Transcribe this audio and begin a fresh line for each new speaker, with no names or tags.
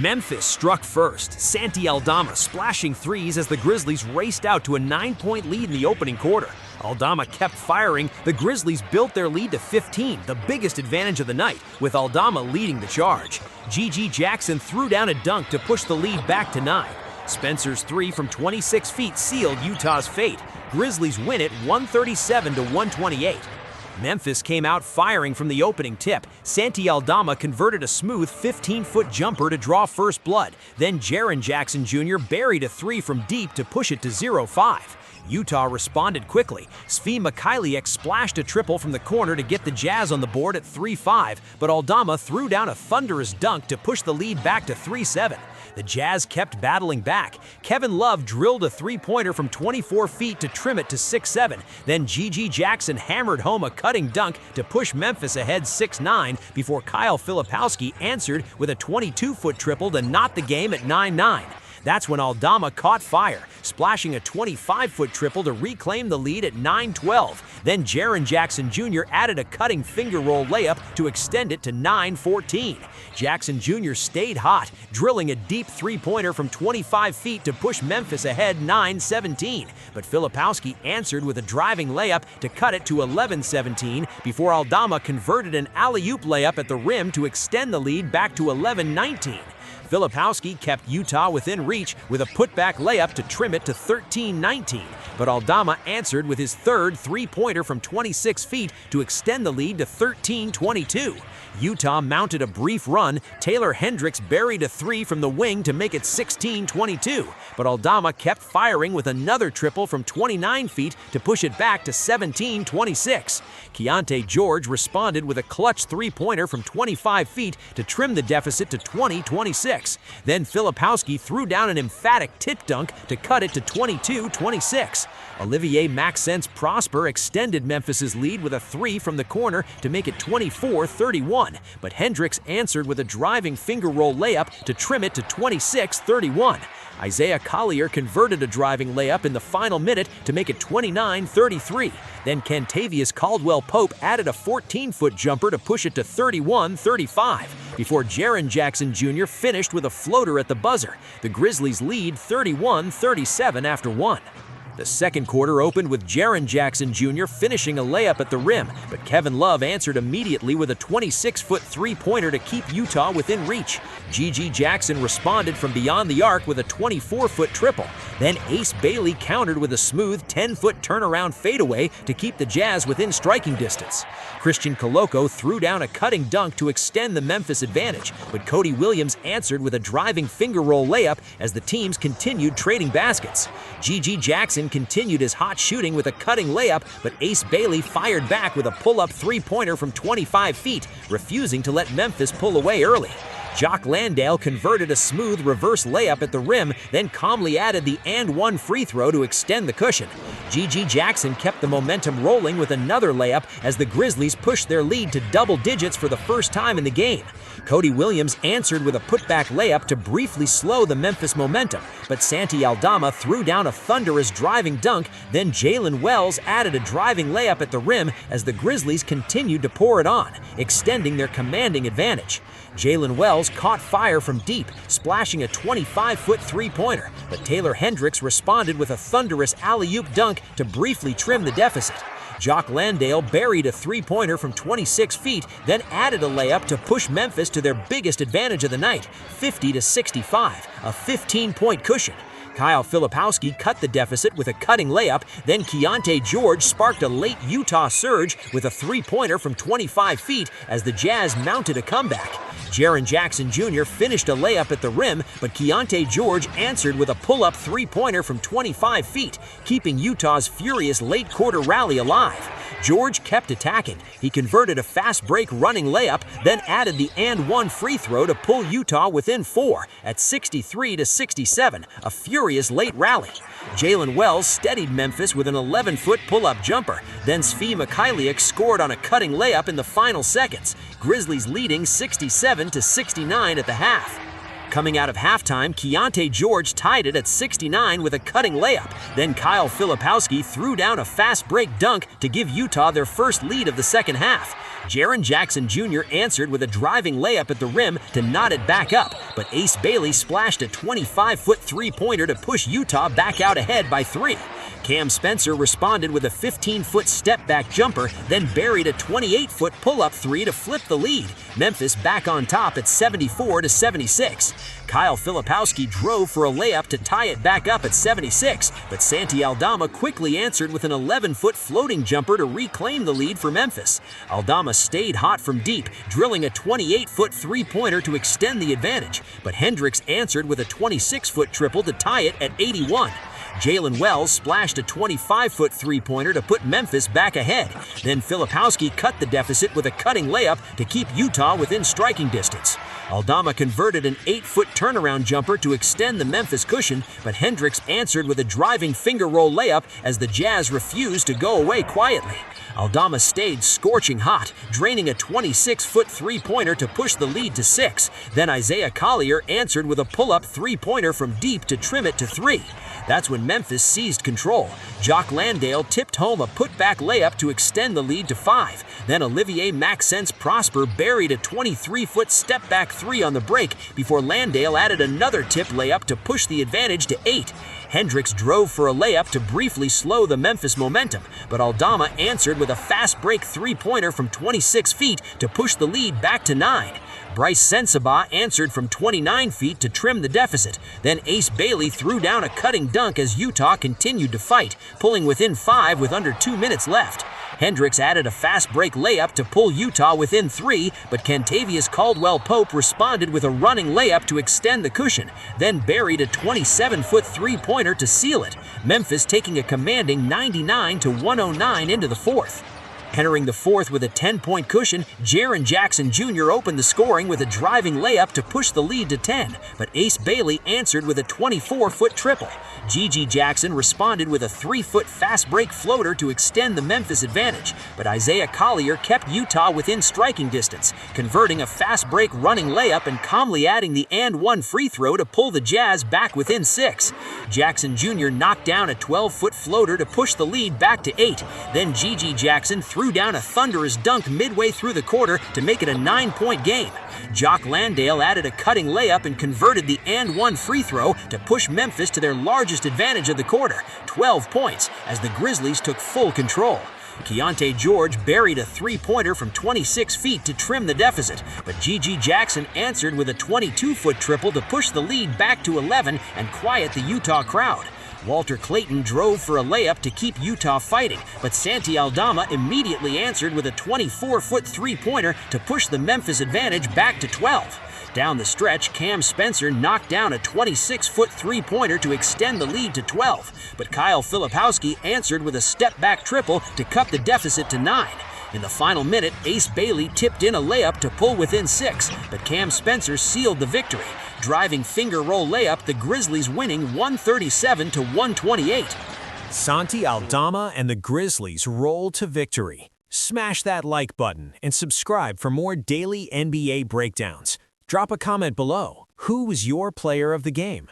Memphis struck first, Santi Aldama splashing threes as the Grizzlies raced out to a 9-point lead in the opening quarter. Aldama kept firing, the Grizzlies built their lead to 15, the biggest advantage of the night, with Aldama leading the charge. Jaren Jackson threw down a dunk to push the lead back to 9. Spencer's three from 26 feet sealed Utah's fate. Grizzlies win it 137-128. Memphis came out firing from the opening tip. Santi Aldama converted a smooth 15-foot jumper to draw first blood. Then Jaren Jackson Jr. buried a three from deep to push it to 0-5. Utah responded quickly. Filipowski splashed a triple from the corner to get the Jazz on the board at 3-5, but Aldama threw down a thunderous dunk to push the lead back to 3-7. The Jazz kept battling back. Kevin Love drilled a three-pointer from 24 feet to trim it to 6-7. Then Jaren Jackson hammered home a cutting dunk to push Memphis ahead 6-9 before Filipowski answered with a 22-foot triple to knot the game at 9-9. That's when Aldama caught fire, splashing a 25-foot triple to reclaim the lead at 9-12. Then Jaren Jackson Jr. added a cutting finger roll layup to extend it to 9-14. Jackson Jr. stayed hot, drilling a deep three-pointer from 25 feet to push Memphis ahead 9-17. But Filipowski answered with a driving layup to cut it to 11-17 before Aldama converted an alley-oop layup at the rim to extend the lead back to 11-19. Filipowski kept Utah within reach with a putback layup to trim it to 13-19, but Aldama answered with his third three-pointer from 26 feet to extend the lead to 13-22. Utah mounted a brief run. Taylor Hendricks buried a three from the wing to make it 16-22, but Aldama kept firing with another triple from 29 feet to push it back to 17-26. Keyonte George responded with a clutch three-pointer from 25 feet to trim the deficit to 20-26. Then Filipowski threw down an emphatic tip dunk to cut it to 22-26. Olivier Maxence Prosper extended Memphis's lead with a three from the corner to make it 24-31, but Hendricks answered with a driving finger roll layup to trim it to 26-31. Isaiah Collier converted a driving layup in the final minute to make it 29-33. Then Kentavious Caldwell-Pope added a 14-foot jumper to push it to 31-35, before Jaren Jackson Jr. finished with a floater at the buzzer. The Grizzlies lead 31-37 after one. The second quarter opened with Jaren Jackson Jr. finishing a layup at the rim, but Kevin Love answered immediately with a 26-foot three-pointer to keep Utah within reach. Jaren Jackson responded from beyond the arc with a 24-foot triple. Then Ace Bailey countered with a smooth 10-foot turnaround fadeaway to keep the Jazz within striking distance. Christian Koloko threw down a cutting dunk to extend the Memphis advantage, but Cody Williams answered with a driving finger roll layup as the teams continued trading baskets. Jaren Jackson continued his hot shooting with a cutting layup, but Ace Bailey fired back with a pull-up three-pointer from 25 feet, refusing to let Memphis pull away early. Jock Landale converted a smooth reverse layup at the rim, then calmly added the and-one free throw to extend the cushion. Jaren Jackson kept the momentum rolling with another layup as the Grizzlies pushed their lead to double digits for the first time in the game. Cody Williams answered with a putback layup to briefly slow the Memphis momentum, but Santi Aldama threw down a thunderous driving dunk, then Jalen Wells added a driving layup at the rim as the Grizzlies continued to pour it on, extending their commanding advantage. Jalen Wells caught fire from deep, splashing a 25-foot three-pointer, but Taylor Hendricks responded with a thunderous alley-oop dunk to briefly trim the deficit. Jock Landale buried a three-pointer from 26 feet, then added a layup to push Memphis to their biggest advantage of the night, 50-65, a 15-point cushion. Filipowski cut the deficit with a cutting layup, then Keyonte George sparked a late Utah surge with a three-pointer from 25 feet as the Jazz mounted a comeback. Jaren Jackson Jr. finished a layup at the rim, but Keyonte George answered with a pull-up three-pointer from 25 feet, keeping Utah's furious late-quarter rally alive. George kept attacking. He converted a fast-break running layup, then added the and-one free throw to pull Utah within 4 at 63-67, a furious late rally. Jalen Wells steadied Memphis with an 11-foot pull-up jumper. Then Filipowski scored on a cutting layup in the final seconds. Grizzlies leading 67-69 at the half. Coming out of halftime, Keyonte George tied it at 69 with a cutting layup. Then Filipowski threw down a fast break dunk to give Utah their first lead of the second half. Jaren Jackson Jr. answered with a driving layup at the rim to knot it back up, but Ace Bailey splashed a 25-foot three-pointer to push Utah back out ahead by 3. Cam Spencer responded with a 15-foot step-back jumper, then buried a 28-foot pull-up three to flip the lead. Memphis back on top at 74-76. Kyle Filipowski drove for a layup to tie it back up at 76, but Santi Aldama quickly answered with an 11-foot floating jumper to reclaim the lead for Memphis. Aldama stayed hot from deep, drilling a 28-foot three-pointer to extend the advantage, but Hendricks answered with a 26-foot triple to tie it at 81. Jalen Wells splashed a 25-foot three-pointer to put Memphis back ahead. Then Filipowski cut the deficit with a cutting layup to keep Utah within striking distance. Aldama converted an 8-foot turnaround jumper to extend the Memphis cushion, but Hendricks answered with a driving finger roll layup as the Jazz refused to go away quietly. Aldama stayed scorching hot, draining a 26-foot three-pointer to push the lead to 6. Then Isaiah Collier answered with a pull-up three-pointer from deep to trim it to 3. That's when Memphis seized control. Jock Landale tipped home a putback layup to extend the lead to 5. Then Olivier Maxence Prosper buried a 23-foot step-back three on the break before Landale added another tip layup to push the advantage to 8. Hendricks drove for a layup to briefly slow the Memphis momentum, but Aldama answered with a fast break three-pointer from 26 feet to push the lead back to 9. Bryce Sensabaugh answered from 29 feet to trim the deficit. Then Ace Bailey threw down a cutting dunk as Utah continued to fight, pulling within 5 with under 2 minutes left. Hendricks added a fast break layup to pull Utah within 3, but Kentavious Caldwell-Pope responded with a running layup to extend the cushion, then buried a 27-foot three-pointer to seal it, Memphis taking a commanding 99-109 into the fourth. Entering the fourth with a 10-point cushion, Jaren Jackson Jr. opened the scoring with a driving layup to push the lead to 10, but Ace Bailey answered with a 24-foot triple. GG Jackson responded with a 3-foot fast break floater to extend the Memphis advantage, but Isaiah Collier kept Utah within striking distance, converting a fast break running layup and calmly adding the and-one free throw to pull the Jazz back within 6. Jackson Jr. knocked down a 12-foot floater to push the lead back to 8. Then GG Jackson threw down a thunderous dunk midway through the quarter to make it a 9-point game. Jock Landale added a cutting layup and converted the and-one free throw to push Memphis to their largest advantage of the quarter, 12 points, as the Grizzlies took full control. Keyonte George buried a three-pointer from 26 feet to trim the deficit, but GG Jackson answered with a 22-foot triple to push the lead back to 11 and quiet the Utah crowd. Walter Clayton drove for a layup to keep Utah fighting, but Santi Aldama immediately answered with a 24-foot three-pointer to push the Memphis advantage back to 12. Down the stretch, Cam Spencer knocked down a 26-foot three-pointer to extend the lead to 12, but Kyle Filipowski answered with a step-back triple to cut the deficit to 9. In the final minute, Ace Bailey tipped in a layup to pull within 6, but Cam Spencer sealed the victory. Driving finger roll layup, the Grizzlies winning 137-128.
Santi Aldama and the Grizzlies roll to victory. Smash that like button and subscribe for more daily NBA breakdowns. Drop a comment below. Who was your player of the game?